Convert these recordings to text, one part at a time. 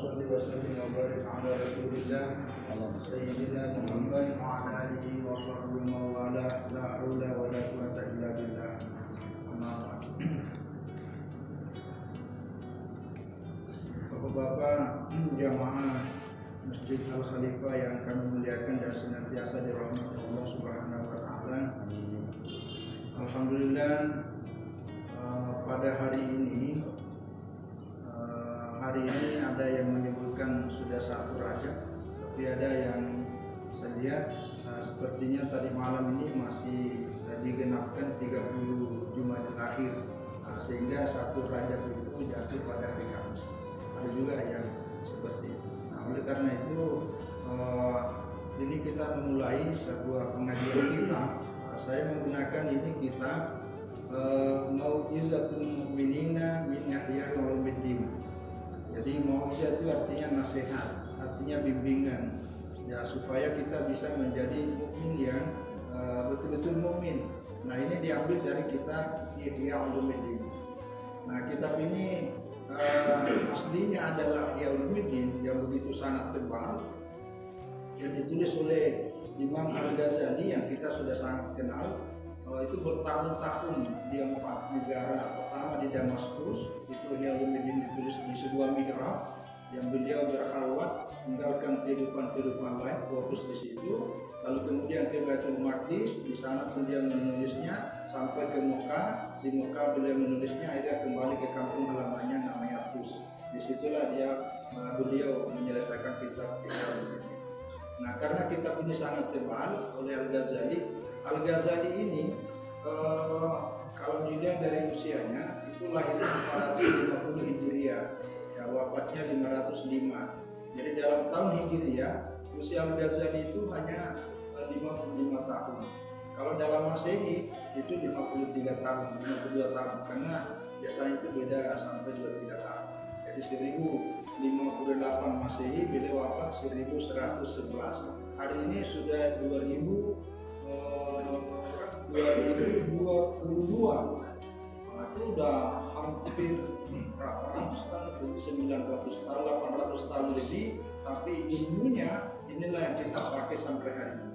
sholli wa sallim wa barik ala Rasulillah Sayyidina Muhammad wa ala alihi wa sahbihi wa wala la haula wa la quwwata illa billah. Amma ba'd. Bapak-bapak jamaah Masjid Al Khalifah yang kami muliakan dan senantiasa dirahmati Allah Subhanahu wa taala. Alhamdulillah, pada hari ini ada yang menyebutkan sudah 1 Rajab, tapi ada yang saya lihat sepertinya tadi malam ini masih digenapkan 30 Jumadil Akhir, sehingga 1 Rajab itu jatuh pada hari Kamis. Ada juga yang seperti itu. Nah, oleh karena itu ini kita memulai sebuah pengajian kita. Saya menggunakan ini kitab Mau'izatul Mu'minina min Ihya Ulumuddin. Jadi mau'izah itu artinya nasihat, artinya bimbingan, ya supaya kita bisa menjadi mukmin yang betul-betul mukmin. Nah, ini diambil dari kitab Ihya Ulumuddin. Nah, kitab ini aslinya adalah Ihya Ulumuddin yang begitu sangat tebal, yang ditulis oleh Imam Al-Ghazali yang kita sudah sangat kenal. Itu bertahun-tahun di 4 negara. Pertama di Damaskus, itu Ihya Ulumuddin ditulis di sebuah mihrab yang beliau berkhalwat, tinggalkan kehidupan lain, fokus di situ. Lalu kemudian ke Baitul Maqdis, di sana beliau menulisnya sampai ke Mekah. Di Mekah beliau menulisnya, akhirnya kembali ke kampung halamannya namanya Tus. Disitulah beliau menyelesaikan kitab Ihya Ulumuddin. Nah, karena kitab ini sangat tebal oleh Al-Ghazali ini, kalau dilihat dari usianya, itu lahirnya 450 Hijriah, ya, wafatnya 505. Jadi dalam tahun Hijriah, usia Al-Ghazali itu hanya 55 tahun. Kalau dalam Masehi itu 53 tahun, 52 tahun, karena biasanya itu beda sampai 23 tahun. Jadi 1058 Masehi, beliau wafat 1111. Hari ini sudah 2022. Nah, itu udah hampir berapa ratus tahun, 900 tahun, 800 tahun lebih, tapi ilmunya inilah yang kita pakai sampai hari ini.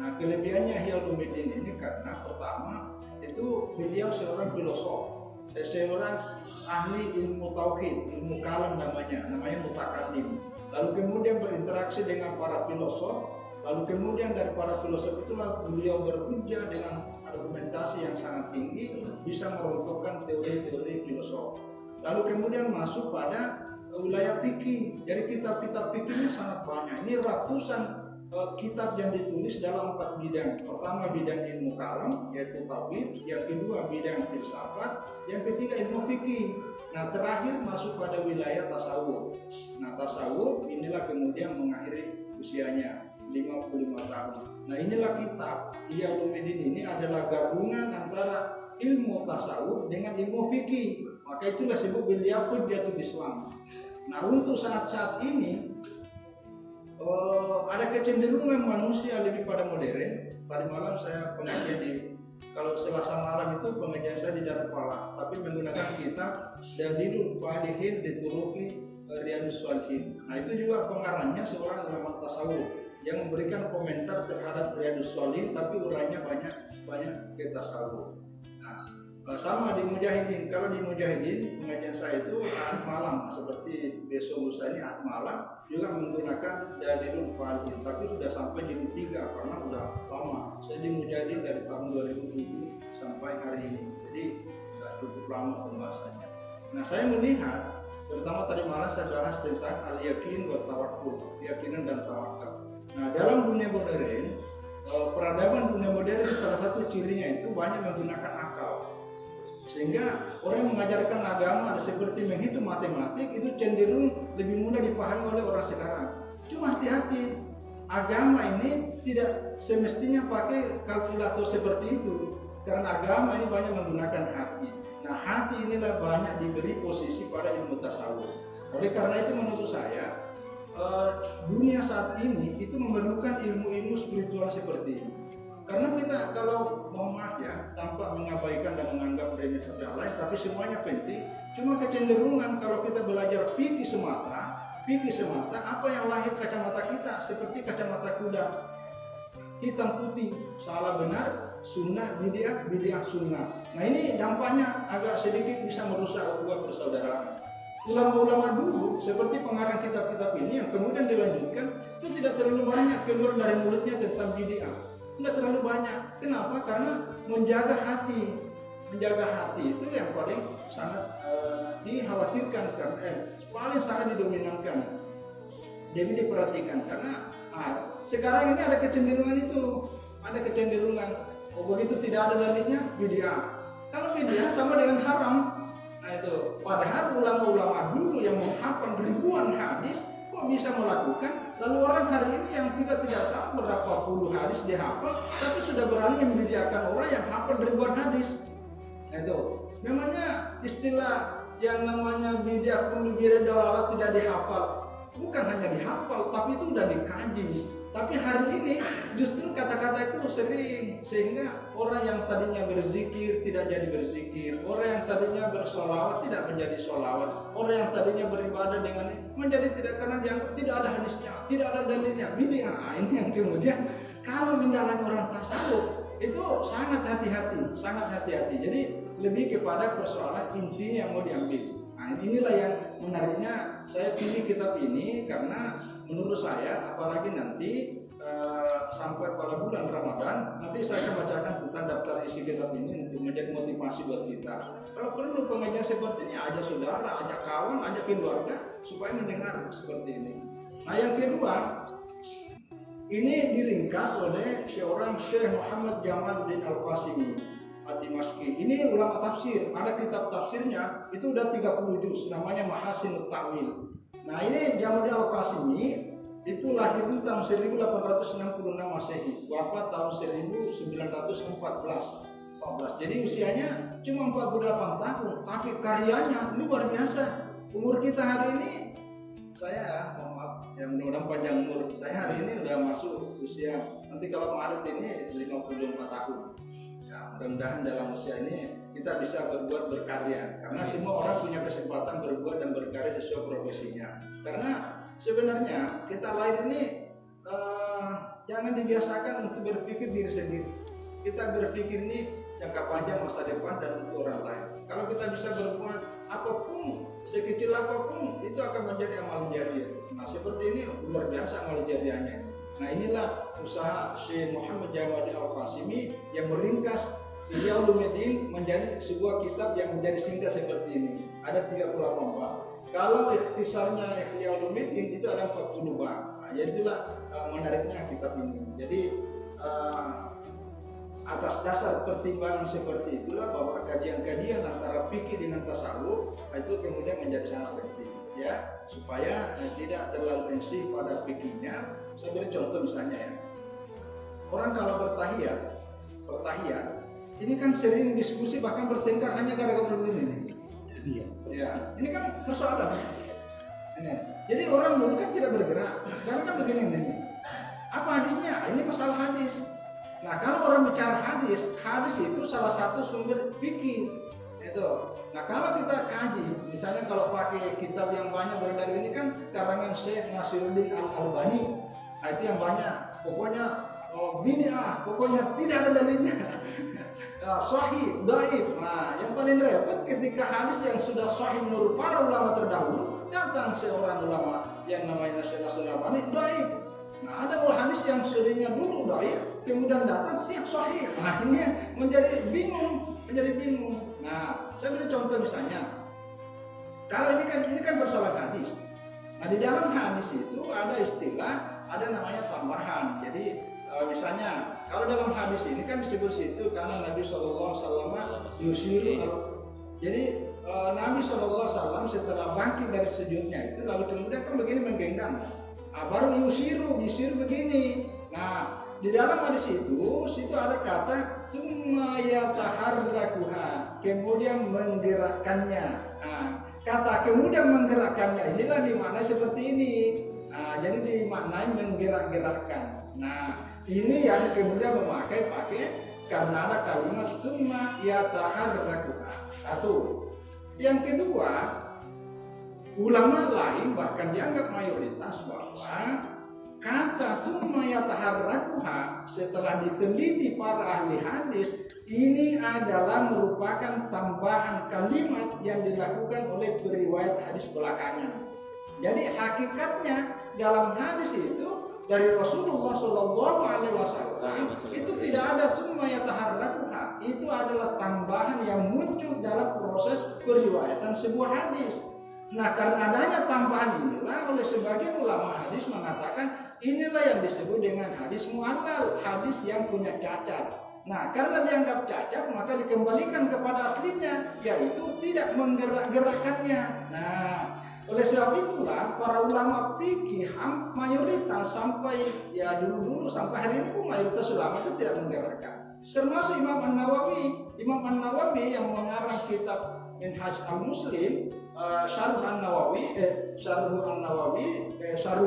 Nah, kelebihannya Ihya Ulumuddin ini karena pertama itu beliau seorang filosof, seorang ahli ilmu tauhid, ilmu kalam namanya mutakallim. Lalu kemudian berinteraksi dengan para filosof. Lalu kemudian dari para filosof itulah beliau berhujjah dengan argumentasi yang sangat tinggi, bisa merontokkan teori-teori filosof. Lalu kemudian masuk pada wilayah fikih. Jadi kitab-kitab fikihnya sangat banyak. Ini ratusan kitab yang ditulis dalam 4 bidang. Pertama bidang ilmu kalam, yaitu tauhid. Yang kedua bidang filsafat. Yang ketiga ilmu fikih. Nah, terakhir masuk pada wilayah tasawuf. Nah, tasawuf inilah kemudian mengakhiri usianya 55 tahun. Nah, inilah kitab Ihya Ulumuddin ini adalah gabungan antara ilmu tasawuf dengan ilmu fikih. Maka itulah disebut beliau Hujjatul Islam. Nah, untuk saat-saat ini ada kecenderungan manusia lebih pada modern. Tadi malam saya pengajian kalau Selasa malam itu pengajian saya di Darul Falah, tapi menggunakan kitab Dalilul Falihin di Turuqi Riyadhus Shalihin. Nah, itu juga pengarangnya seorang ulama tasawuf yang memberikan komentar terhadap Riyadhus Shalihin, tapi urainya banyak ke tasawuf. Nah, sama di Mujahidin. Kalau di Mujahidin pengajian saya itu Ahad malam, seperti besok lusa ini Ahad malam juga menggunakan Dalilul Falihin, tapi sudah sampai jadi 3 karena udah lama. Saya di Mujahidin dari tahun 2007 sampai hari ini, jadi sudah cukup lama pembahasannya. Nah, saya melihat terutama tadi malam saya bahas tentang al-yakin wa tawakkul, keyakinan dan tawakal. Nah, dalam dunia modern, peradaban dunia modern salah satu cirinya itu banyak menggunakan akal. Sehingga orang yang mengajarkan agama seperti menghitung matematik itu cenderung lebih mudah dipahami oleh orang sekarang. Cuma hati-hati, agama ini tidak semestinya pakai kalkulator seperti itu. Karena agama ini banyak menggunakan hati. Nah, hati inilah banyak diberi posisi pada ilmu tasawuf. Oleh karena itu menurut saya dunia saat ini itu memerlukan ilmu-ilmu spiritual seperti ini. Karena kita kalau mohon maaf ya, tanpa mengabaikan dan menganggap remeh satu yang lain, tapi semuanya penting. Cuma kecenderungan kalau kita belajar fikih semata, fikih semata, apa yang lahir kacamata kita seperti kacamata kuda, hitam putih, salah benar, sunnah bid'ah, bid'ah sunnah. Nah ini dampaknya agak sedikit bisa merusak ukhuwah persaudaraan. Ulama-ulama dulu seperti pengarang kitab-kitab ini yang kemudian dilanjutkan itu tidak terlalu banyak keluar dari mulutnya tentang bid'ah, tidak terlalu banyak. Kenapa? Karena menjaga hati itu yang paling sangat dikhawatirkan, paling sangat didominankan. Jadi diperhatikan karena sekarang ini ada kecenderungan oh begitu tidak ada dalilnya bid'ah. Kalau bid'ah sama dengan haram. Nah itu, padahal ulama-ulama dulu yang menghafal ribuan hadis kok bisa melakukan, lalu orang hari ini yang kita tidak tahu berapa puluh hadis dihafal, tapi sudah berani membid'ahkan orang yang hafal ribuan hadis. Nah itu, memangnya istilah yang namanya bid'ah kullu bid'ah dalalah tidak dihafal, bukan hanya dihafal, tapi itu sudah dikaji. Tapi hari ini justru kata-kata itu sering, sehingga orang yang tadinya berzikir tidak jadi berzikir, orang yang tadinya bersolawat tidak menjadi solawat, orang yang tadinya beribadah dengan menjadi tidak, karena dianggap tidak ada hadisnya, tidak ada dalilnya, bid'ah. Ini yang kemudian kalau mendalangi orang tasawuf itu sangat hati-hati. Jadi lebih kepada persoalan inti yang mau diambil. Nah inilah yang menariknya saya pilih kitab ini, karena menurut saya apalagi nanti sampai pada bulan Ramadan nanti saya akan bacakan tentang daftar isi kitab ini untuk menjadi motivasi buat kita. Kalau perlu pengajian seperti ini, ajak saudara, ajak kawan, ajak keluarga supaya mendengar seperti ini. Nah yang kedua, ini diringkas oleh seorang Syekh Muhammad Jamaluddin Al-Qasimi Ad-Dimashqi. Ini ulama tafsir, ada kitab tafsirnya itu udah 30 juz, namanya Mahasinut Ta'wil. Nah ini Jamaluddin Al-Qasimi itu lahir tahun 1866 Masehi, wafat tahun 1914. Jadi usianya cuma 48 tahun, tapi karyanya luar biasa. Umur kita hari ini, saya mohon maaf, yang mudah-mudahan panjang umur. Saya hari ini udah masuk usia, nanti kalau Maret ini 54 tahun. Ya, mudah-mudahan dalam usia ini kita bisa berbuat berkarya, karena semua orang punya kesempatan berbuat dan berkarya sesuai profesinya. Karena sebenarnya kita lahir ini jangan dibiasakan untuk berpikir diri sendiri. Kita berpikir ini jangka panjang, masa depan, dan untuk orang lain. Kalau kita bisa berbuat apapun, sekecil apapun, itu akan menjadi amal jariah. Nah seperti ini luar biasa amal jariahnya. Nah inilah usaha Syekh Muhammad Jamaluddin Al-Qasimi yang meringkas Ihya Ulumuddin menjadi sebuah kitab yang menjadi singkat seperti ini. Ada 38 bab. Kalau ikhtisarnya Ihya Ulumuddin itu ada 40 bab. Nah, jadi itulah menariknya kitab ini. Jadi atas dasar pertimbangan seperti itulah bahwa kajian-kajian antara fikih dengan tasawuf itu kemudian menjadi sangat penting, ya, supaya tidak terlalu prinsip pada fikihnya. Saya beri contoh misalnya ya, orang kalau bertahiyat ini kan sering diskusi, bahkan bertengkar hanya gara-gara begini. Ya, ini kan persoalan. Ini. Jadi orang dulu kan tidak bergerak, sekarang kan begini ini. Apa hadisnya? Ini masalah hadis. Nah kalau orang bicara hadis itu salah satu sumber fikih itu. Nah kalau kita kaji, misalnya kalau pakai kitab yang banyak beredar ini kan karangan Syekh Nasiruddin Al-Albani, nah itu yang banyak. Pokoknya bid'ah, pokoknya tidak ada dalilnya. Sahih, dhaif. Nah yang paling repot ketika hadis yang sudah sahih menurut para ulama terdahulu, datang seorang ulama yang namanya Syekh Nasiruddin Al-Albani, dhaif. Nah ada hadis yang sudahnya dulu dhaif, kemudian datang dia sahih. Nah ini menjadi bingung. Nah saya beri contoh misalnya, kalau ini kan persoalan hadis. Nah di dalam hadis itu ada istilah, ada namanya tambahan. Jadi misalnya kalau dalam hadis ini kan disebut situ karena Nabi SAW yusiru. Jadi Nabi SAW setelah bangkit dari sujudnya itu lalu kemudian kan begini menggenggam. Baru yusiru begini. Nah di dalam hadis itu, situ ada kata summa yataharrakuha, kemudian menggerakkannya. Nah, kata kemudian menggerakkannya inilah dimaknai seperti ini. Nah, jadi dimaknai menggerak-gerakkan. Nah, ini yang kemudian pakai karena ada kalimat summa yataharrakuha. Satu. Yang kedua, ulama lain bahkan dianggap mayoritas bahwa kata summa yataharrakuha setelah diteliti para ahli hadis ini adalah merupakan tambahan kalimat yang dilakukan oleh periwayat hadis belakangan. Jadi hakikatnya dalam hadis itu dari Rasulullah Shallallahu Alaihi Wasallam itu tidak ada summa yataharrakuha, itu adalah tambahan yang muncul dalam proses periwayatan sebuah hadis. Nah, karena adanya tambahan inilah oleh sebagian ulama hadis mengatakan inilah yang disebut dengan hadis mu'allal, hadis yang punya cacat. Nah, karena dianggap cacat maka dikembalikan kepada aslinya, yaitu tidak menggerak-gerakkannya. Nah, oleh sebab itulah para ulama fikih mayoritas sampai ya dulu sampai hari ini pun mayoritas ulama itu tidak menggerakkan. Termasuk Imam An-Nawawi. Imam An-Nawawi yang mengarang kitab Minhaj Al-Muslim, Syarh An-Nawawi, Syarh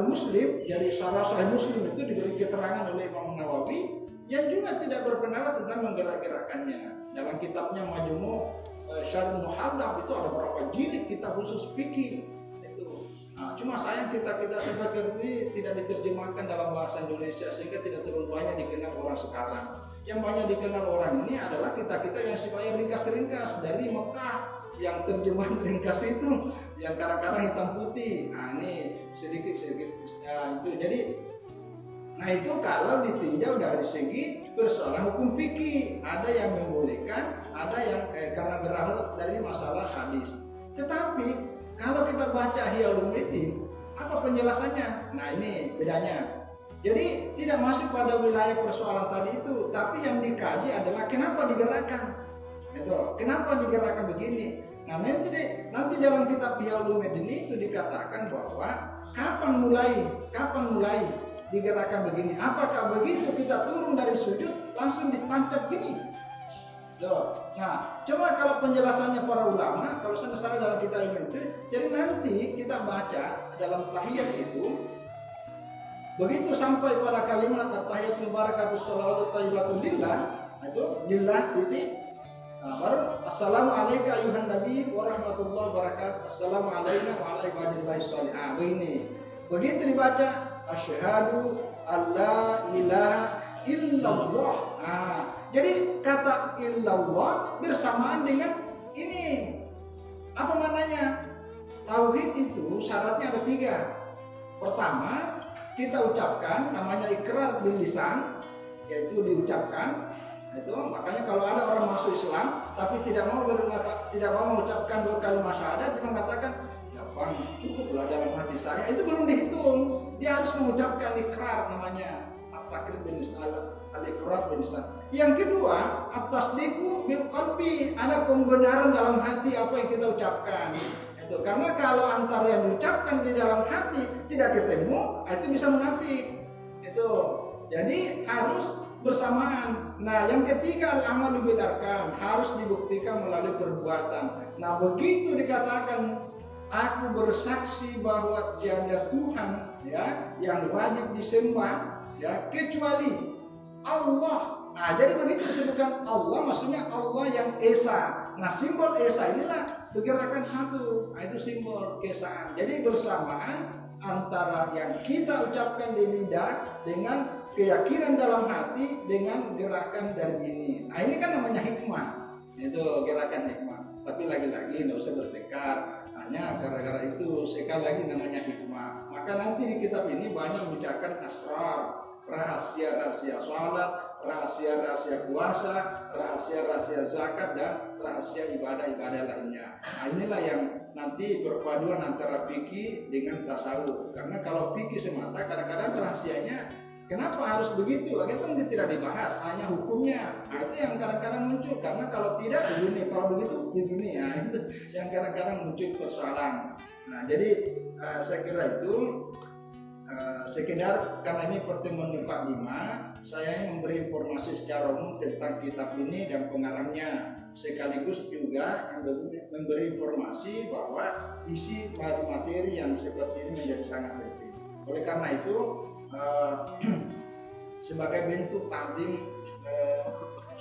Muslim, jadi Syarh Sahih Muslim itu diberi keterangan oleh Imam Nawawi yang juga tidak berpendapat tentang menggerak-gerakkannya. Dalam kitabnya Majmu' Syarh Muhadzab itu ada berapa jilid kitab khusus fikih itu. Nah, cuma sayang kita sebagian ini tidak diterjemahkan dalam bahasa Indonesia sehingga tidak terlalu banyak dikenal orang sekarang. Yang banyak dikenal orang ini adalah kita yang sifatnya ringkas-ringkas dari Mekah, yang terjemahan ringkas itu yang kadang-kadang hitam putih. Nah, ini sedikit ya, itu jadi itu kalau ditinjau dari segi persoalan hukum fikih, ada yang membolehkan, ada yang karena berawal dari masalah hadis. Tetapi kalau kita baca Ihya Ulumuddin, apa penjelasannya? Nah, ini bedanya. Jadi tidak masuk pada wilayah persoalan tadi itu, tapi yang dikaji adalah kenapa digerakkan. Itu, kenapa digerakkan begini? Nah, nanti dalam kitab Ihya Ulumuddin itu dikatakan bahwa kapan mulai digerakkan begini? Apakah begitu kita turun dari sujud langsung ditancap gini? Tuh. Nah, coba kalau penjelasannya para ulama, kalau sana dalam kitab itu, jadi nanti kita baca dalam tahiyat itu, begitu sampai pada kalimat at-tahiyatul barakatuh sholawatu thayyibatu lillah, itu lillah titik. Nah, baru assalamu alayka ayuhan nabi wa rahmatullahi wa barakatuh. Assalamu alayna wa ala ibadillahi sholihin. Begini. Begitu dibaca asyhadu alla ilaha illallah. Jadi kata illallah bersamaan dengan ini. Apa maknanya? Tauhid itu syaratnya ada 3. Pertama, kita ucapkan namanya ikrar bil lisan, yaitu diucapkan. Itu makanya kalau ada orang masuk Islam tapi tidak mau mengucapkan 2 kalimat syahadat, dia mengatakan ya Bang, cukuplah dalam hati saya, itu belum dihitung. Dia harus mengucapkan ikrar namanya at-takrib bil lisan, al-ikrar bil lisan. Yang kedua, at-tasdiqu bil qalbi, ada pembenaran dalam hati apa yang kita ucapkan. Itu karena kalau antara yang diucapkan di dalam hati tidak ketemu, itu bisa munafik. Itu. Jadi harus bersamaan. Nah, yang ketiga al-amalu bil arkan, harus dibuktikan melalui perbuatan. Nah, begitu dikatakan aku bersaksi bahwa tiada Tuhan ya yang wajib disembah ya kecuali Allah. Nah, jadi begitu disebutkan Allah, maksudnya Allah yang esa. Nah, simbol esa inilah bergerakan satu. Nah, itu simbol keesaan. Jadi bersamaan antara yang kita ucapkan di lidah dengan keyakinan dalam hati dengan gerakan dari ini. Nah, ini kan namanya hikmah. Itu gerakan hikmah. Tapi lagi-lagi tidak usah bertekad. Hanya gara-gara itu sekali lagi namanya hikmah. Maka nanti di kitab ini banyak mengucapkan asrar, rahasia-rahasia salat, rahasia-rahasia puasa, rahasia-rahasia zakat, dan rahasia ibadah-ibadah lainnya. Nah, inilah yang nanti perpaduan antara fikih dengan tasawuf. Karena kalau fikih semata kadang-kadang rahasianya kenapa harus begitu? Itu tidak dibahas, hanya hukumnya. Nah, itu yang kadang-kadang muncul. Karena kalau tidak begini, kalau begitu begini. Ya, itu yang kadang-kadang muncul persoalan. Nah, jadi saya kira itu sekedar karena ini pertemuan mukadimah, saya ingin memberi informasi secara umum tentang kitab ini dan pengarangnya, sekaligus juga memberi informasi bahwa isi materi yang seperti ini menjadi sangat penting. Oleh karena itu sebagai bentuk takdim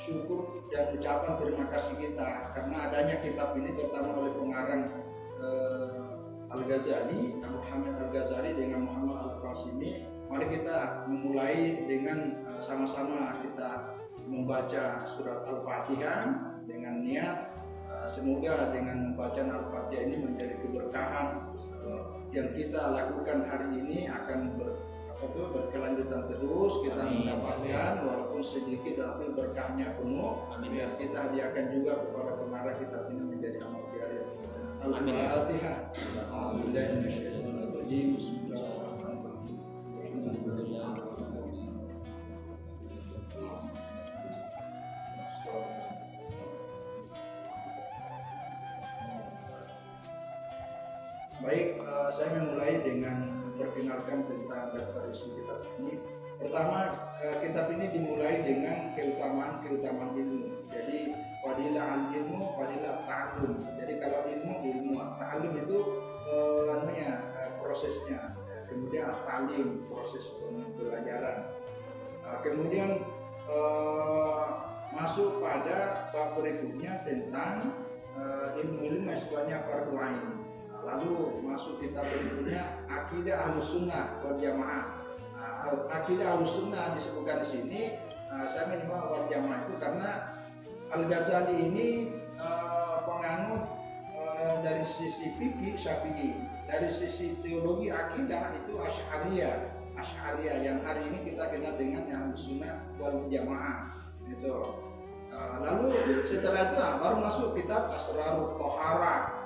syukur dan ucapan terima kasih kita karena adanya kitab ini terutama oleh pengarang Al-Ghazali, Abu Hamid Al-Ghazali dengan Muhammad Al-Qasimi. Mari kita memulai dengan sama-sama kita membaca surat Al-Fatihah dengan niat semoga dengan membaca Al-Fatihah ini menjadi keberkahan yang kita lakukan hari ini akan berkelanjutan terus, kita mendapatkan walaupun sedikit tapi berkahnya penuh. Biar kita hadiahkan juga kepada pengarah kitab ini menjadi amal jariah. Al-Fatihah. Baik, saya memulai dengan memperkenalkan tentang daftar isi kitab ini. Pertama, kitab ini dimulai dengan keutamaan ilmu. Jadi fadilah al-ilmu, fadilah ta'allum. Jadi kalau ilmu ta'allum itu prosesnya. Kemudian ta'lim, proses pembelajaran. Kemudian masuk pada bab berikutnya tentang ilmu-ilmu yang sifatnya fardhu ain. Lalu masuk kitab berikutnya akidah Ahlussunnah wal Jamaah. Akidah Ahlussunnah disebutkan di sini. Saya menyebut wal Jamaah itu karena Al-Ghazali ini penganut dari sisi fikih Syafi'i, dari sisi teologi akidah itu Asy'ariyah yang hari ini kita kenal dengan Ahlussunnah wal Jamaah. Itu. Lalu setelah itu baru masuk kitab Asrarut Thaharah.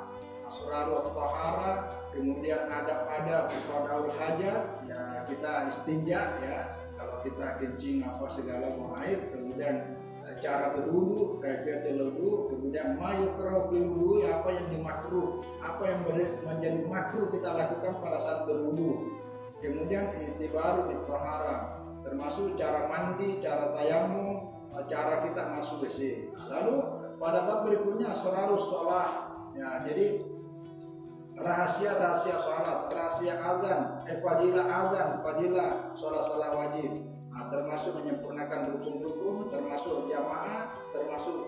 Kemudian adab-adab qadaul hajat, ya kita istinja ya, kalau kita kencing apa segala mau air, kemudian cara berwudu, kaifiyatul wudu, kemudian mayukrahu fil wudu, apa yang dimakruh, apa yang menjadi makruh kita lakukan pada saat berwudu. Kemudian itibaru bitahara, termasuk cara mandi, cara tayamum, cara kita masuk WC. Lalu pada bab berikutnya asrarus shalah. Ya, jadi rahasia sholat, rahasia azan, fadilah sholat wajib. Termasuk menyempurnakan rukun-rukun, termasuk jamaah, termasuk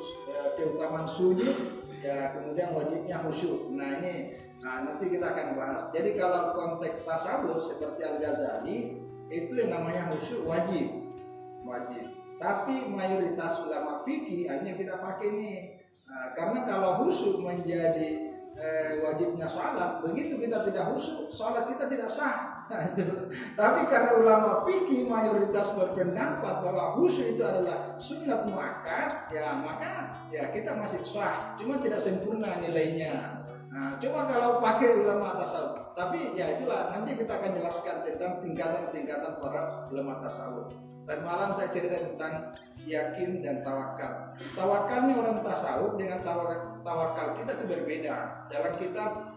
keutamaan sujud, ya kemudian wajibnya khusyuk. Nah ini nanti kita akan bahas. Jadi kalau konteks tasawuf seperti Al-Ghazali itu yang namanya khusyuk wajib. Tapi mayoritas ulama fikih hanya kita pakai ini. Karena kalau khusyuk menjadi wajibnya sholat, begitu kita tidak khusyuk, sholat kita tidak sah. Tapi karena ulama fikih mayoritas berpendapat bahwa khusyuk itu adalah sunnat muakkad, ya maka ya kita masih sah, cuma tidak sempurna nilainya. Coba kalau pakai ulama tasawuf, tapi ya itulah nanti kita akan jelaskan tentang tingkatan-tingkatan para ulama tasawuf. Dan malam saya cerita tentang yakin dan tawakal. Tawakalnya orang tasawuf dengan tawakal kita itu berbeda. Dalam kitab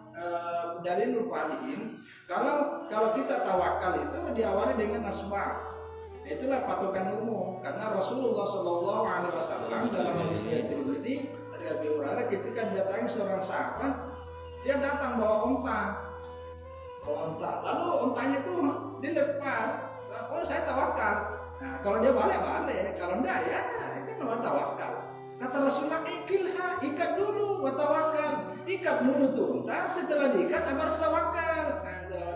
Dalilul Falihin, kalau kita tawakal itu diawali dengan asbab. Itulah patokan umum. Karena Rasulullah SAW dalam hadis Tirmidzi dari Abi Hurairah ketika didatangi seorang sahabat, dia datang bawa onta. Lalu ontanya itu dilepas. Oh saya tawakal. Nah, kalau dia balik, kalau enggak ya itu namanya tawakal. Kata Rasulullah, ikat dulu wa tawakal. Ikat dulu tuh unta, setelah diikat baru tawakal.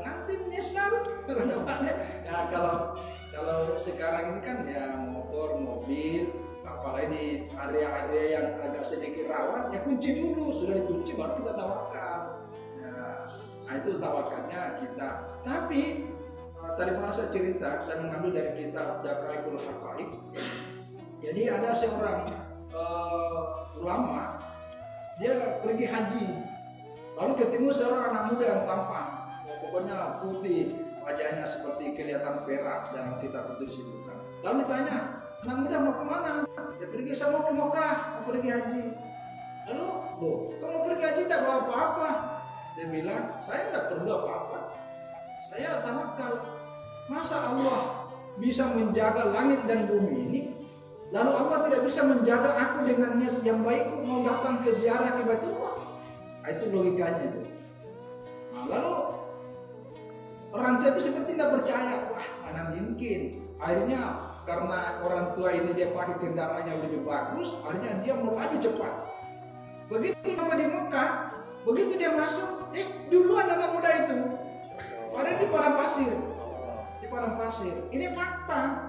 Nanti menyesal kalau balik. Ya kalau sekarang ini kan ya motor, mobil, apalagi di area-area yang agak sedikit rawan, ya kunci dulu. Sudah dikunci baru kita tawakal. Nah itu tawakalnya kita. Tapi tadi saya cerita, saya mengambil dari kitab Daqaiqul Haqaiq. Jadi ada seorang ulama, dia pergi haji, lalu ketemu seorang anak muda yang tampan, pokoknya putih, wajahnya seperti kelihatan perak dalam kitab itu disebutkan. Lalu ditanya, anak muda mau kemana? Dia pergi, saya mau ke Mekah, mau pergi haji. Lalu, kamu pergi haji tidak bawa apa-apa? Dia bilang, saya tidak perlu apa-apa. Saya tawakal. Masa Allah bisa menjaga langit dan bumi ini, lalu Allah tidak bisa menjaga aku dengan niat yang baik mau datang ke ziarah ke Baitullah? Itu logikanya itu. Lalu orang tua itu seperti tidak percaya, wah mana mungkin. Akhirnya karena orang tua ini dia pakai kendaraan yang lebih bagus, akhirnya dia melaju cepat. Begitu sampai di Mekah, begitu dia masuk, Duluan anak muda itu. Padahal di padang pasir. Di padang pasir. Ini fakta.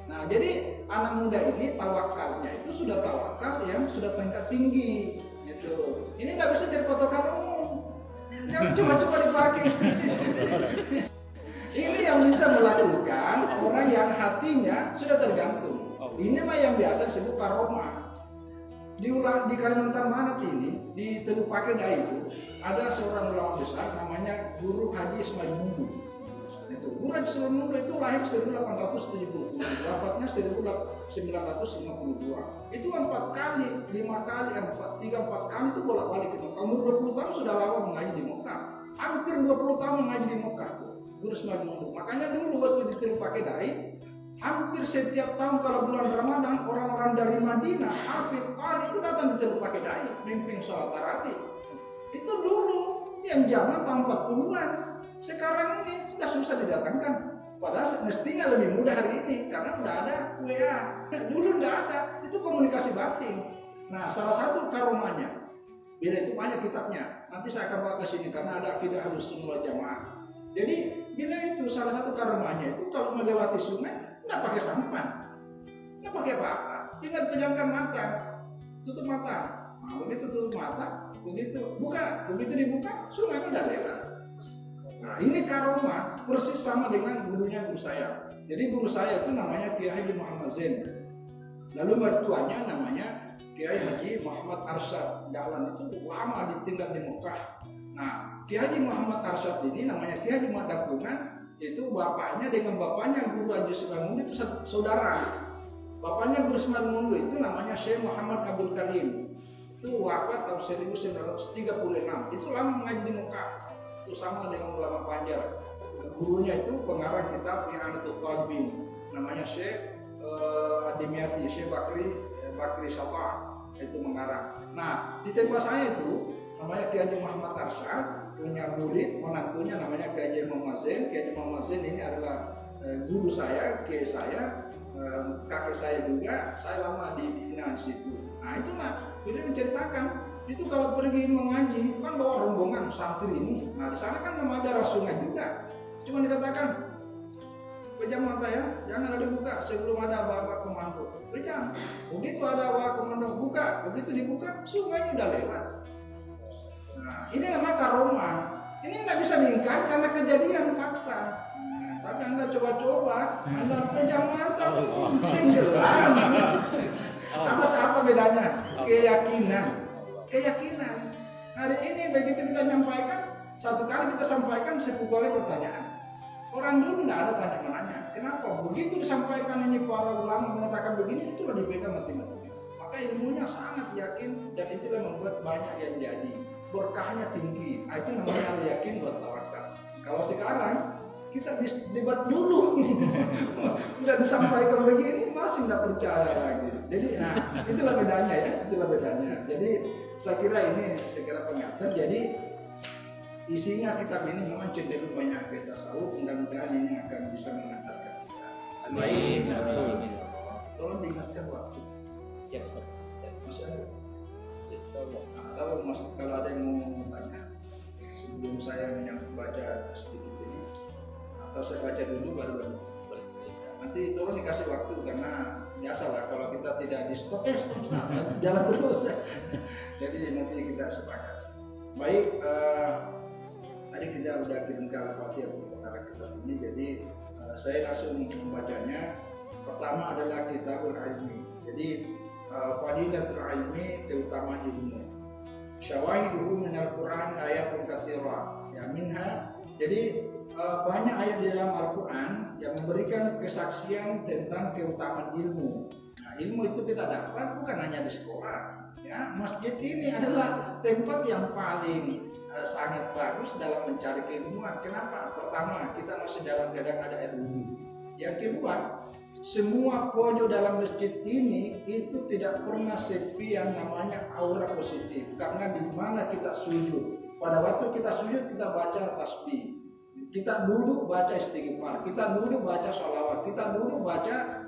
Nah, jadi anak muda ini tawakalnya itu sudah tawakal yang sudah tingkat tinggi gitu. Ini nggak bisa jadi patokan umum. Jangan coba-coba dipakai. Ini yang bisa melakukan orang yang hatinya sudah tergantung. Inilah yang biasa disebut karomah. Di Kalimantan Barat ini, di Teluk Pakedai itu ada seorang ulama besar namanya Guru Haji Ismail Mundu. Itu Guru Haji Ismail Mundu itu lahir 1870, wafatnya 1952. Itu 4 kali itu bolak-balik ke Mekah. Umur 20 tahun sudah lama mengaji di Mekah. Hampir 20 tahun mengaji di Mekah. Guru Ismail Mundu. Makanya dulu waktu di Teluk Pakedai, hampir setiap tahun kalau bulan Ramadan orang-orang dari Madinah, Hafid, Qari itu datang di Teluk Pakedai mimpin sholat tarawih. Itu dulu yang zaman tahun 40-an. Sekarang ini sudah susah didatangkan. Padahal mestinya lebih mudah hari ini karena udah ada WA. Dulu nggak ada. Itu komunikasi batin. Nah, salah satu karomahnya, bila itu banyak kitabnya. Nanti saya akan bawa ke sini karena ada akidah Ahlussunnah wal Jamaah. Jadi bila itu salah satu karomahnya itu kalau melewati sungai nggak pakai sampan, nggak pakai apa-apa, tinggal pejamkan mata, tutup mata. Nah, begitu tutup mata, begitu dibuka, sungainya udah lewat. Nah, ini karomah persis sama dengan gurunya guru saya. Jadi guru saya itu namanya Kiai Haji Muhammad Zain. Lalu mertuanya namanya Kiai Haji Muhammad Arsyad. Dahlan itu lama ditinggal di Mekah. Nah, Kiai Haji Muhammad Arsyad ini namanya Kiai Haji Madapungan. Itu bapaknya dengan bapaknya Guru Haji Ismail Mundu itu saudara. Bapaknya Guru Ismail Mundu itu namanya Syekh Muhammad Abdul Karim. Itu wafat tahun 1936. Itu lama mengaji di Mekah. Itu sama dengan ulama Banjar. Gurunya itu pengarang kitab I'anatul Talibin. Namanya Syekh Adimiyati, Syekh Bakri Satah. Itu mengarang. Nah, di tempat saya itu namanya Kiai Haji Muhammad Arsyad, punya murid menantunya namanya Kiai Haji Muhammad Zain. Kiai Haji Muhammad Zain ini adalah guru saya, kiai saya, kakek saya juga. Saya lama di binaan situ. Nah, itulah beliau menceritakan itu kalau pergi mengaji kan bawa rombongan santri ini. Nah, di sana kan memang ada sungai juga. Cuma dikatakan pejam mata ya, jangan ada buka sebelum ada bapak komando. Pejam. Begitu ada bapak komando buka, begitu dibuka sungainya udah lewat. Nah, ini namanya karomah. Ini nggak bisa diingkari karena kejadian fakta. Nah, tapi Anda coba-coba, Anda pejam mata, tenggelam. Apa bedanya? Keyakinan. Hari ini begitu kita menyampaikan, satu kali kita sampaikan 10 kali pertanyaan. Orang dulu nggak ada tanya menanya. Kenapa? Begitu disampaikan ini para ulama mengatakan begini, itulah dipegang mati-mati. Maka ilmunya sangat yakin dan itulah membuat banyak yang jadi. Berkahnya tinggi. Nah, itu namanya al-yakin buat tawakal. Kalau sekarang kita debat dulu, udah disampaikan begini masih nggak percaya lagi. Jadi, nah itulah bedanya ya, itulah bedanya. Jadi saya kira pengantar. Jadi isinya kitab ini memang cenderung banyak kita tahu. Mudah-mudahan ini akan bisa mengantarkan kita. Baik, tolong diingatkan waktu. Siap. Masih ada. Kalau ada yang mau tanya sebelum saya baca sedikit ini, atau saya baca dulu baru. Nanti tolong dikasih waktu karena biasalah kalau kita tidak di stop jalan terus. Jadi nanti kita sepakat. Baik, tadi kita udah kirimkan Al-Fatihah untuk perkara kitab ini. Jadi saya langsung membacanya. Pertama adalah Kitabul Ilmi. Jadi Fadilatul Ilmi, keutamaan ilmu. Syawahiduhu minal Quran ayatun katsirah. Ya minha. Jadi banyak ayat di dalam Al-Quran yang memberikan kesaksian tentang keutamaan ilmu. Nah, ilmu itu kita dapat bukan hanya di sekolah. Ya, masjid ini adalah tempat yang paling sangat bagus dalam mencari keilmuan. Kenapa? Pertama, kita masih dalam keadaan ada air wudhu. Yang kedua, semua pojok dalam masjid ini itu tidak pernah sepi yang namanya aura positif. Karena di mana kita sujud, pada waktu kita sujud kita baca tasbih, kita duduk baca istighfar, kita duduk baca sholawat, kita duduk baca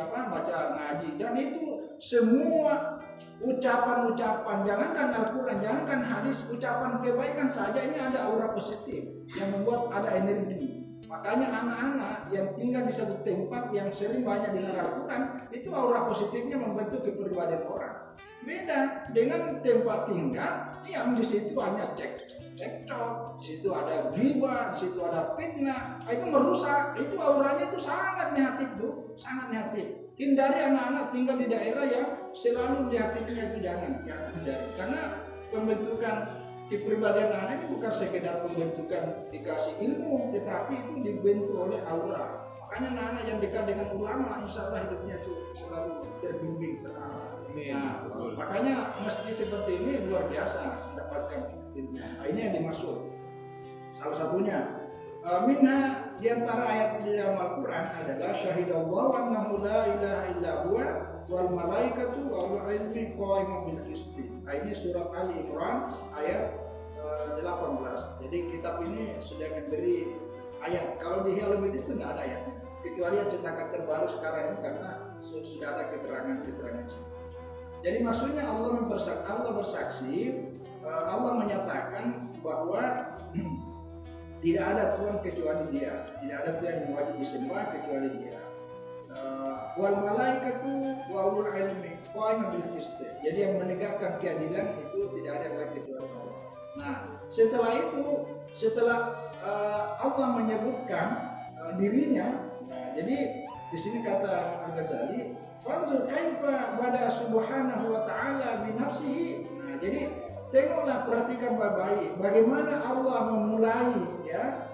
baca ngaji, dan itu semua ucapan-ucapan, jangankan Al-Quran, jangankan hadis, ucapan kebaikan saja ini ada aura positif yang membuat ada energi. Makanya anak-anak yang tinggal di satu tempat yang sering banyak dengar Al-Quran, itu aura positifnya membentuk kepribadian orang. Beda dengan tempat tinggal yang di situ hanya cekcok, di situ ada ghibah, di situ ada fitnah, itu merusak, itu auranya itu sangat negatif tuh, sangat negatif. Hindari anak-anak tinggal di daerah yang selalu negatifnya itu jangan hindari. Karena pembentukan kepribadian anak ini bukan sekedar pembentukan dikasih ilmu, tetapi itu dibentuk oleh aura. Makanya anak-anak yang dekat dengan ulama, insya Allah hidupnya itu selalu terbimbing terarah. Nah, makanya masjid seperti ini luar biasa mendapatkan ilmu. Nah, ini yang dimaksud. Salah satunya minha di antara ayat di dalam Al-Quran adalah syahidallahu annahu la ilaha illa huwa wal malaikatu wa ulul ilmi qa'iman bil qisti. Ini surat Ali Imran ayat 18. Jadi kitab ini sudah memberi ayat. Kalau di Helm itu tidak ada ayat, kecuali yang cetakan terbaru sekarang ini karena sudah ada keterangan-keterangan. Jadi maksudnya Allah bersaksi, Allah menyatakan bahwa tidak ada Tuhan kecuali Dia, tidak ada Tuhan yang wajib disembah kecuali Dia. Wal malaikatu wa ulul ilmi qa'iman bil qist. Jadi yang menegakkan keadilan itu tidak ada lagi kecuali Allah. Nah, setelah Allah menyebutkan dirinya, nah, jadi di sini kata Al-Ghazali, "Fanzur kaifa bada subhanahu wa ta'ala bi nafsihi." Nah, jadi tengoklah, perhatikan baik-baik bagaimana Allah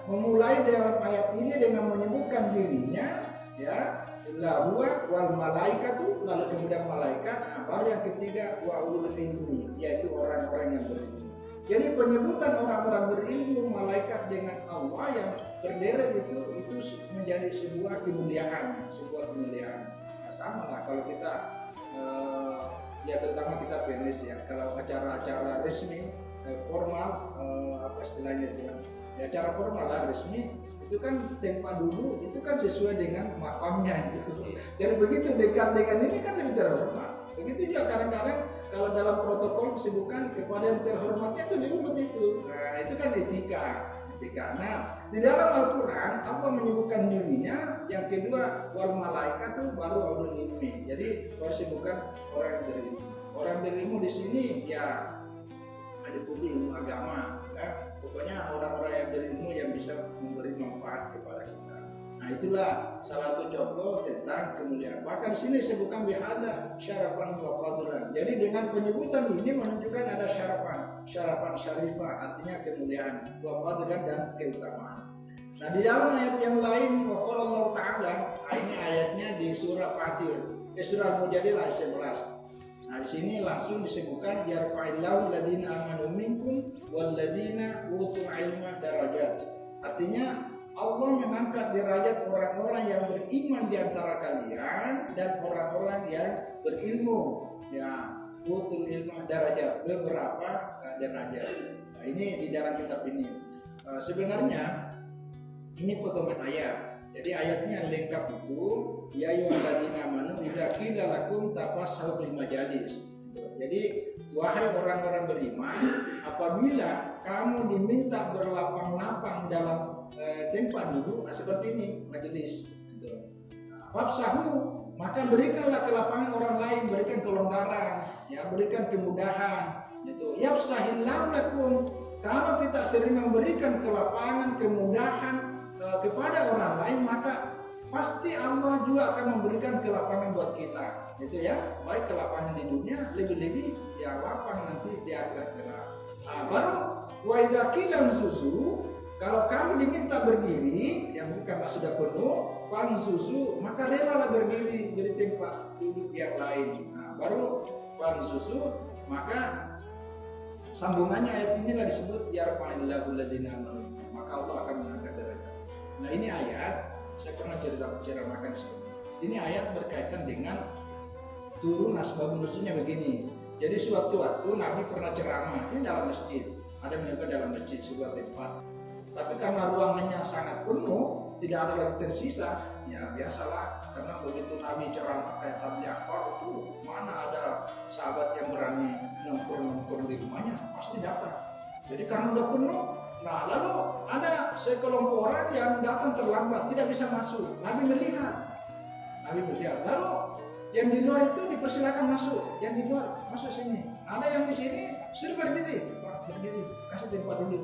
memulai dalam ayat ini dengan menyebutkan dirinya, ya, la huwa wal malaikatu, lalu kemudian malaikat, nah, baru yang ketiga wa ulul ilmi, yaitu orang-orang yang berilmu. Jadi penyebutan orang-orang berilmu, malaikat dengan Allah yang berderet itu menjadi sebuah kemuliaan. Nah, sama lah kalau kita ya terutama kita PNS ya, kalau acara-acara resmi formal, apa istilahnya itu ya, acara formal lah resmi itu kan tempat dulu itu kan sesuai dengan makamnya gitu. Jadi begitu dekat dengan ini kan lebih terhormat. Begitu juga kadang-kadang kalau dalam protokol kesibukan kepada yang terhormatnya itu diumat itu. Nah, itu kan etika. Nah, di dalam Al-Quran Allah menyebutkan dirinya, yang kedua wal malaikat itu baru ulul ilmi. Jadi baru sebutkan orang yang berilmu. Orang berilmu di sini ya ada putih ilmu agama, ya. Pokoknya orang-orang yang berilmu yang bisa memberi manfaat kepada kita. Nah, itulah salah satu contoh tentang kemuliaan. Bahkan di sini disebutkan bihada syarafan wa fadlan. Jadi dengan penyebutan ini menunjukkan ada syarafan syarifah, artinya kemuliaan, wa fadlan dan keutamaan. Nah, di dalam ayat yang lain waqala Allah Ta'ala, ini ayatnya di surah Fatir, surah Al-Mujadilah ayat 11. Nah, di sini langsung disebutkan yarfa'illahu alladziina aamanu minkum walladziina utul ilma darajat. Artinya Allah mengangkat derajat orang-orang yang beriman di antara kalian dan orang-orang yang berilmu. Ya, utul ilma darajat, beberapa derajat. Nah, ini di dalam kitab ini. Sebenarnya ini potongan ayat. Jadi ayatnya lengkap itu, ya ayyuhalladzina amanu idza qila lakum tafassahu fil majalis. Jadi wahai orang-orang beriman, apabila kamu diminta berlapang-lapang dalam tempat duduk seperti ini, majelis, fafsahu, maka berikanlah kelapangan orang lain, berikan kelonggaran, ya, berikan kemudahan, gitu. Yafsahillahu lakum. Kalau kita sering memberikan kelapangan, kemudahan kepada orang lain, maka pasti Allah juga akan memberikan kelapangan buat kita, gitu ya. Baik kelapangan di dunia, lebih-lebih ya lapang nanti di akhirat kelak. Nah, baru wa idza qila susu, kalau kamu diminta berdiri, yang bukan sudah penuh, susu, maka relalah berdiri dari tempat duduk yang lain. Nah, baru susu, maka sambungannya ayat inilah disebut yarfa'illahu alladziina amanu, maka Allah akan mengangkat derajat. Nah, ini ayat saya pernah ceritakan sebelumnya. Ini ayat berkaitan dengan turun asbab nuzulnya begini. Jadi suatu waktu Nabi pernah ceramah ini dalam masjid. Ada juga dalam masjid sebuah tempat. Tapi karena ruangannya sangat penuh, tidak ada lagi tersisa, ya biasalah, karena begitu Nabi ceramah kayak tabligh akbar itu mana ada sahabat yang berani nongkrong di rumahnya, pasti datang. Jadi karena udah penuh, nah lalu ada sekelompok orang yang datang terlambat, tidak bisa masuk. Nabi melihat, lalu yang di luar itu dipersilakan masuk, yang di luar masuk sini. Ada yang di sini suruh berdiri, Pak, berdiri, kasih tempat dulu.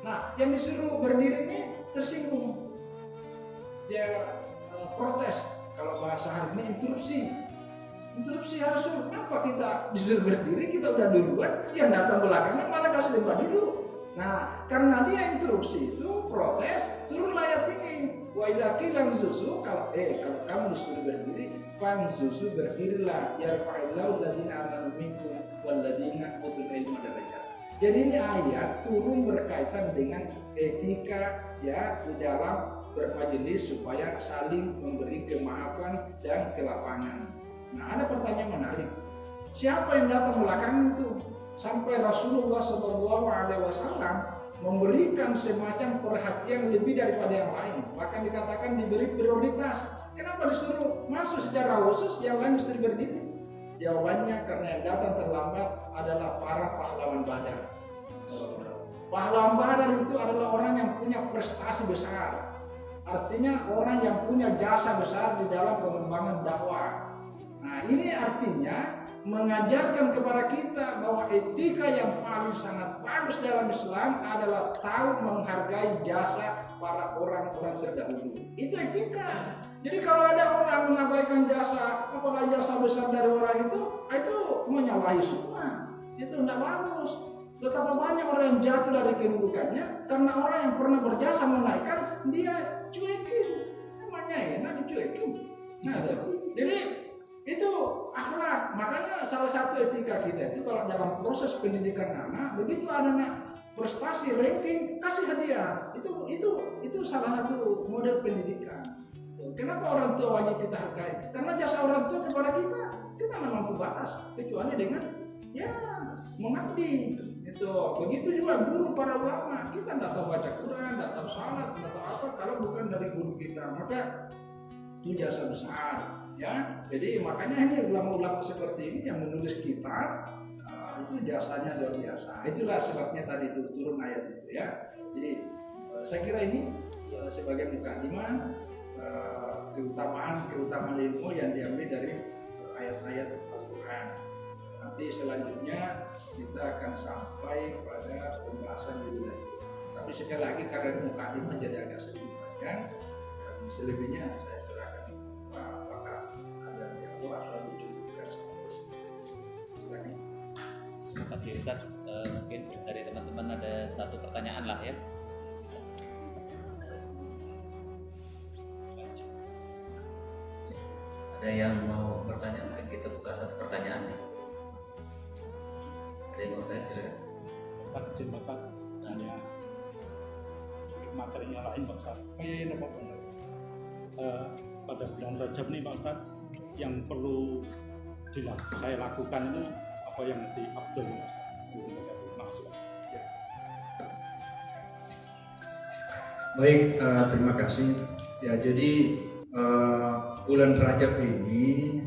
Nah, yang disuruh berdiri ini tersinggung, dia protes. Kalau bahasa hari ini interupsi harus suruh. Kenapa kita disuruh berdiri, kita udah duluan, yang datang belakangan malah kasih tempat dulu. Nah, karena dia interupsi itu protes, turunlah ayat ini. Wa idza qila zuzu, kalau kamu disuruh berdiri, fanzuzu berdirilah, yarfa'illahu alladziina aamanu minkum walladziina utul ilma darajat. Jadi ini ayat turun berkaitan dengan etika ya di dalam bermajelis supaya saling memberi kemaafan dan kelapangan. Nah, ada pertanyaan menarik. Siapa yang datang belakangan itu? Sampai Rasulullah SAW memberikan semacam perhatian lebih daripada yang lain. Bahkan dikatakan diberi prioritas. Kenapa disuruh masuk secara khusus, yang lain disuruh berdiri? Jawabannya karena yang datang terlambat adalah para pahlawan Badar. Pahlawan Badar itu adalah orang yang punya prestasi besar. Artinya orang yang punya jasa besar di dalam pengembangan dakwah. Nah, ini artinya mengajarkan kepada kita bahwa etika yang paling sangat bagus dalam Islam adalah tahu menghargai jasa para orang-orang terdahulu. Itu etika. Jadi kalau ada orang mengabaikan jasa, apalagi jasa besar dari orang itu menyalahi sunnah. Itu tidak bagus. Betapa banyak orang yang jatuh dari kedudukannya karena orang yang pernah berjasa menaikkan dia cuekin. Namanya enak dicuekin. Nah, jadi itu akhlak. Makanya salah satu etika kita itu kalau dalam proses pendidikan anak, begitu anak prestasi ranking kasih hadiah. Itu salah satu model pendidikan. Kenapa orang tua wajib kita hargai? Karena jasa orang tua kepada kita nggak mampu batas kecuali dengan ya mengabdi. Itu begitu juga guru para ulama. Kita nggak tahu baca Quran, nggak tahu salat, nggak tahu apa kalau bukan dari guru kita. Maka itu jasa besar. Ya, jadi makanya ini ulama-ulama seperti ini yang menulis kitab itu jasanya luar biasa. Itulah sebabnya tadi itu turun ayat itu ya. Jadi saya kira ini sebagai mukadimah keutamaan ilmu yang diambil dari ayat-ayat Al-Quran. Nanti selanjutnya kita akan sampai pada pembahasan lebih lanjut. Tapi sekali lagi karena mukadimah jadi agak sedikit panjang, dan selebihnya saya serahkan apakah ada yang atau dicukupkan sampai sini. Silakan. Terima kasih Ustaz. Mungkin dari teman-teman ada satu pertanyaan lah ya. Ada yang mau bertanya? Mungkin kita buka satu pertanyaan ya. Ada yang mau tanya silakan. Pak izin Bapak tanya materinya lain Pak Ustaz. Iya, Pak Ustaz. Pada bulan Rajab nih Pak Ustaz, yang perlu saya lakukan itu apa yang di Abdul maksud? Ya. Baik, terima kasih. Ya, jadi bulan Rajab ini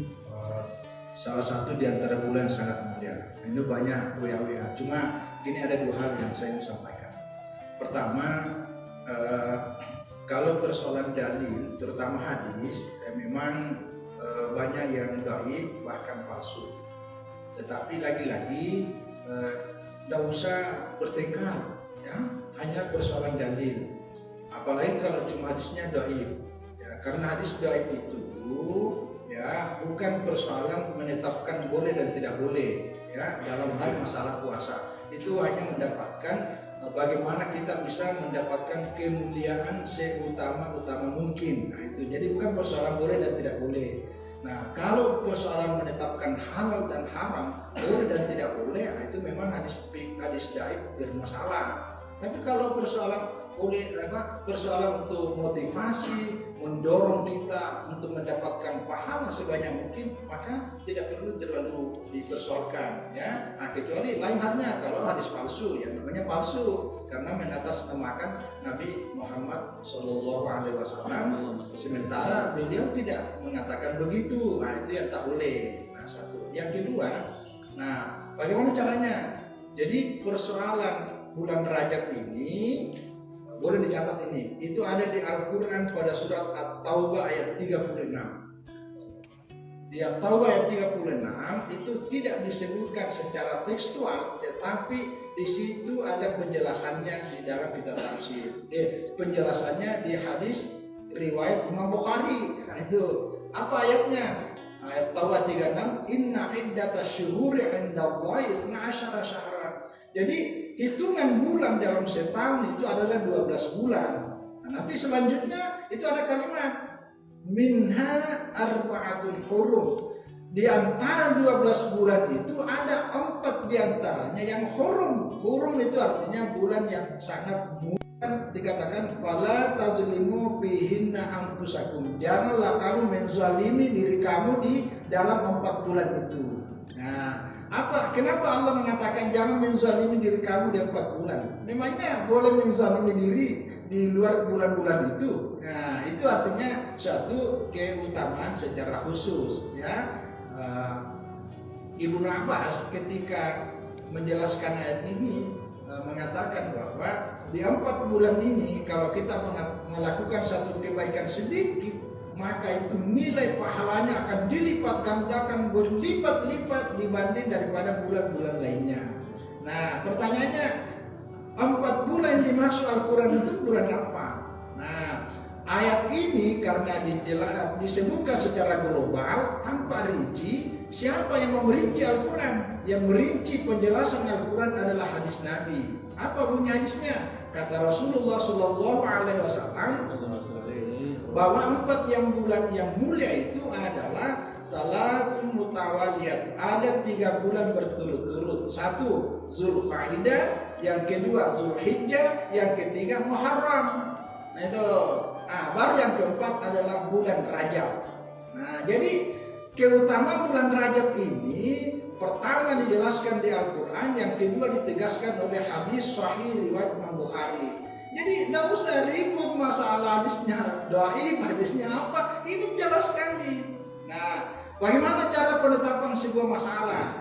salah satu di antara bulan sangat mulia. Ini banyak WA. Cuma ini ada dua hal yang saya ingin sampaikan. Pertama, kalau persoalan dalil, terutama hadis, memang banyak yang dhaif bahkan palsu. Tetapi lagi-lagi tidak usah bertengkar, ya, hanya persoalan dalil. Apalagi kalau cuma hadisnya dhaif. Karena hadis dhaif itu ya bukan persoalan menetapkan boleh dan tidak boleh ya dalam hal masalah puasa. Itu hanya mendapatkan bagaimana kita bisa mendapatkan kemuliaan seutama-utama mungkin. Nah itu jadi bukan persoalan boleh dan tidak boleh. Nah kalau persoalan menetapkan halal dan haram, boleh dan tidak boleh, nah itu memang hadis dhaif bermasalah. Tapi kalau persoalan persoalan untuk motivasi, mendorong kita untuk mendapatkan pahala sebanyak mungkin, maka tidak perlu terlalu dipersoalkan, ya. Nah, kecuali lain halnya kalau hadis palsu, yang namanya palsu karena mengatasnamakan Nabi Muhammad SAW, sementara beliau tidak mengatakan begitu. Nah, itu yang tak boleh. Nah, satu. Yang kedua, nah, bagaimana caranya? Jadi persoalan bulan Rajab ini boleh dicatat ini, itu ada di Al-Quran pada surat At-Taubah ayat 36. Di At-Taubah ayat 36 itu tidak disebutkan secara tekstual, tetapi di situ ada penjelasannya di dalam kitab tafsir. Penjelasannya di hadis riwayat Imam Bukhari. Nah, itu apa ayatnya? Ayat Taubah 36, inna iddatash syuhuri 'indallahi 12 syahra. Jadi hitungan bulan dalam setahun itu adalah 12 bulan. Nah, nanti selanjutnya itu ada kalimat minha arba'atun hurum. Di antara 12 bulan itu ada 4 diantaranya yang hurum. Hurum itu artinya bulan yang sangat mulia. Dikatakan wala tazlimu bihinna anfusakum. Janganlah kamu menzalimi diri kamu di dalam 4 bulan itu. Nah, kenapa Allah mengatakan jangan menzalimi diri kamu di 4 bulan? Memangnya boleh menzalimi diri di luar bulan-bulan itu? Nah, itu artinya satu keutamaan secara khusus, ya. Ibnu Abbas ketika menjelaskan ayat ini mengatakan bahwa di 4 bulan ini kalau kita melakukan satu kebaikan sedikit, maka itu nilai pahalanya akan dilipat gandakan berlipat-lipat dibanding daripada bulan-bulan lainnya. Nah, pertanyaannya, 4 bulan yang dimaksud Al-Quran itu bulan apa? Nah, ayat ini karena disebutkan secara global tanpa rinci, siapa yang merinci Al-Quran? Yang merinci penjelasan Al-Quran adalah hadis Nabi. Apa bunyi hadisnya? Kata Rasulullah SAW bahwa 4 bulan yang mulia itu adalah salasun mutawaliyat. Ada 3 bulan berturut-turut. 1 Zulqa'dah, yang kedua Zulhijjah, yang ketiga Muharram. Nah itu. Nah, baru yang keempat adalah bulan Rajab. Nah, jadi keutamaan bulan Rajab ini pertama dijelaskan di Al-Quran, yang kedua ditegaskan oleh hadis sahih riwayat Imam Bukhari. Jadi tidak usah ribut masalah hadisnya dhaif, hadisnya apa, ini jelas sekali. Nah, bagaimana cara penetapan sebuah masalah?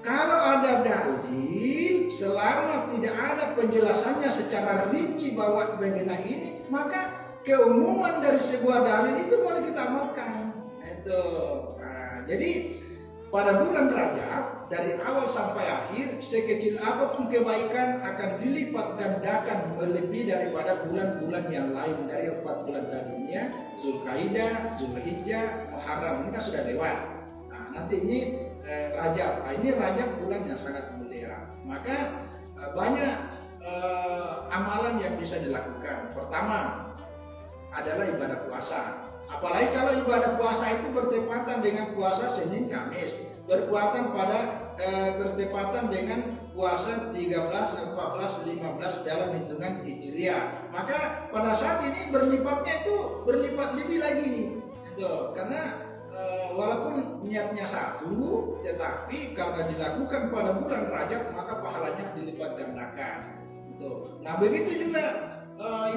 Kalau ada dalil, selama tidak ada penjelasannya secara rinci bahwa bagaimana ini, maka keumuman dari sebuah dalil itu boleh kita amalkan. Itu. Nah, jadi pada bulan Rajab dari awal sampai akhir, sekecil apapun kebaikan akan dilipat gandakan melebihi daripada bulan-bulan yang lain dari 4 bulan tadinya, Zulqa'dah, Zulhijjah, Muharram ini kan sudah lewat. Nah, nanti ini Rajab. Nah, ini Rajab bulan yang sangat mulia. Maka banyak amalan yang bisa dilakukan. Pertama adalah ibadah puasa. Apalagi kalau ibadah puasa itu bertepatan dengan puasa Senin Kamis, bertepatan dengan puasa 13, 14, 15 dalam hitungan Hijriah. Maka pada saat ini berlipatnya itu berlipat lebih lagi. Itu karena walaupun niatnya satu, tetapi karena dilakukan pada bulan Rajab maka pahalanya dilipat gandakan. Itu. Nah, begitu juga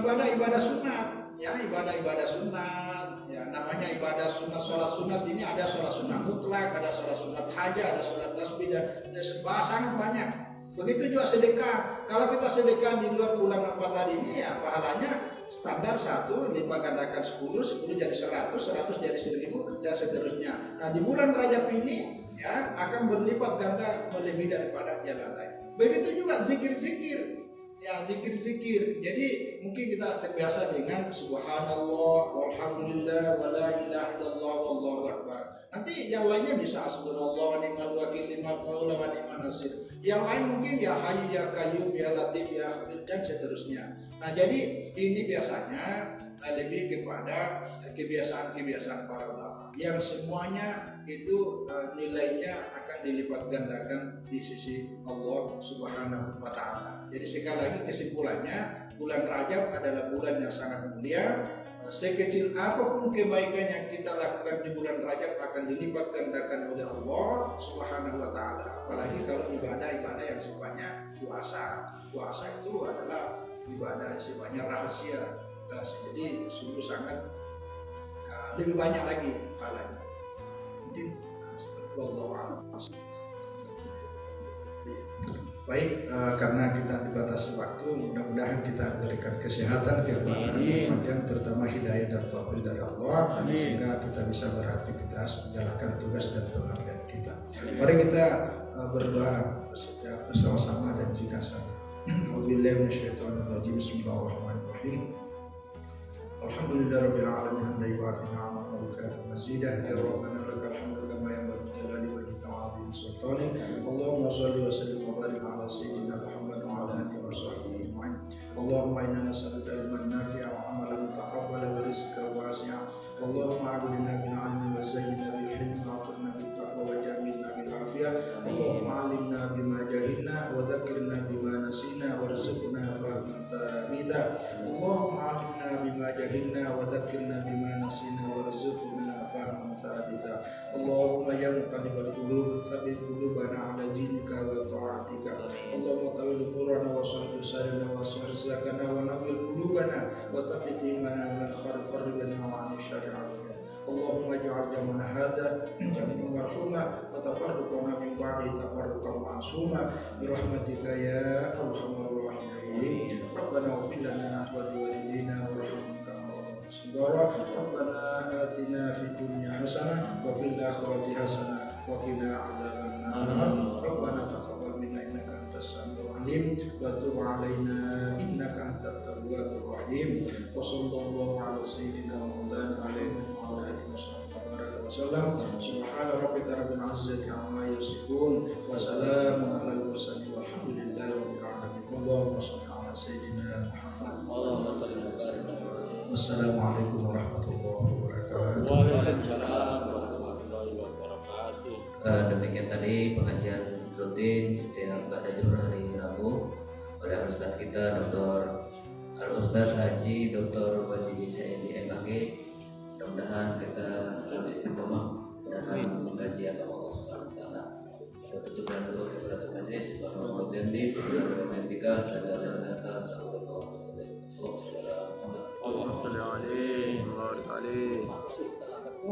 ibadah-ibadah sunat. Ya, ibadah-ibadah sunat, ya namanya ibadah sunat, sholat sunat ini ada sholat sunat mutlak, ada sholat sunat haja, ada sholat tasbih, dan sangat banyak. Begitu juga sedekah. Kalau kita sedekah di luar bulan apa tadi ini, ya pahalanya standar 1 lipat gandakan 10 jadi 100, 100 jadi 1000 dan seterusnya. Nah, di bulan Rajab ini ya akan berlipat ganda melebihi daripada yang lain. Begitu juga zikir-zikir. Ya, zikir-zikir. Jadi mungkin kita terbiasa dengan subhanallah, walhamdulillah, wala ilaha illallah, wallahu akbar. Nanti yang lainnya bisa hasbunallah wa ni'mal wakil, ni'mal maula wa ni'man nasir. Yang lain mungkin ya hayyu ya qayyum ya latif ya khabir dan seterusnya. Nah, jadi ini biasanya lebih kepada kebiasaan-kebiasaan para ulama yang semuanya itu nilainya akan dilipat gandakan di sisi Allah Subhanahu wa taala. Jadi sekali lagi kesimpulannya bulan Rajab adalah bulan yang sangat mulia. Sekecil apapun kebaikan yang kita lakukan di bulan Rajab akan dilipat gandakan oleh Allah Subhanahu wa taala. Apalagi kalau ibadah-ibadah yang sifatnya puasa. Puasa itu adalah ibadah yang sifatnya rahasia. Jadi sungguh sangat lebih banyak lagi pahalanya. Mungkin wallahu a'lam. Baik, karena kita dibatasi waktu, mudah-mudahan kita berikan kesehatan, kehidupan yang terutama hidayah dan taufik dari Allah, sehingga kita bisa beraktivitas menjalankan tugas dan pengabdian kita. Mari kita berdoa bersama-sama dan jika sama. Alhamdulillah minasyaitonirrajim. Bismillahirrahmanirrahim. Alhamdulillahirabbil alamin hamdan yu'affi ni'amahu wa yukafi mazidah ya rabbana lakal hamdu kama yanbaghi li jalali wajhika wa 'azimi sultanik. Allahumma shalli wa sallim wa barik ala sayyidina Muhammad wa ala alihi wa sahbihi ajma'in. Allahumma inna nas'aluka ilman nafi'an wa 'amalan mutaqabbalan wa rizqan wasi'an. Allahumma 'aghfirna bil 'ilmi wa zayyinna bil hilmi wa 'atina bit taqwa wa jamilna bil afiyah. Allahumma 'allimna bima jahilna wa dhakkirna bima nasina warzuqna fahman thabita. Allahumma 'allimna bima jahilna wa dhakkirna bima nasina warzuqna fahman thabita. Allahumma ya muqallibal qulub tsabbit qulubana 'ala dinika wa ta'atika. Allahumma tawil qurana wa sahih sarina wa sarzakana wa nabil qulubana wa tsabbit imana wa kharqarna wa 'an syari'atika. Allahumma ij'al jamana hadza jam'an marhuma wa tafarruqana min ba'di tafarruqan ma'suma bi rahmatika ya arhamar rahimin. Rabbana ighfir lana wa liwalidina warhamna kama rabbayana Rabbana atina fid dunya hasanah wa fil akhirati hasanah wa qina adzabannar. Rabbana taqabbal minna innaka antas samiul alim wa tub 'alaina innaka antat tawwabur rahim. Wa sallallahu ala sayyidina Muhammadin wa ala alihi wasallam. Subhana rabbika rabbil izzati amma yasifun wa salamun alal mursalin walhamdulillahi rabbil alamin. Allahumma shalli ala sayyidina Muhammad. Allahumma shalli wa barik. Wassalamualaikum warahmatullahi wabarakatuh. Waalaikumsalam warahmatullahi wabarakatuh. Demikian tadi pengajian rutin setiap pada jumat hari Rabu pada Ustadz kita Dr. Al-Ustadz Haji Dr. Wajidi Saidi MAG. Mudah-mudahan kita selalu istiqomah dalam mengkaji agama Allah Subhanahu wa taala. Kita tutupkan dulu kepada majelis bahwa objektif dan etika sadar data Allah. اللهم صل عليه وبارك عليه.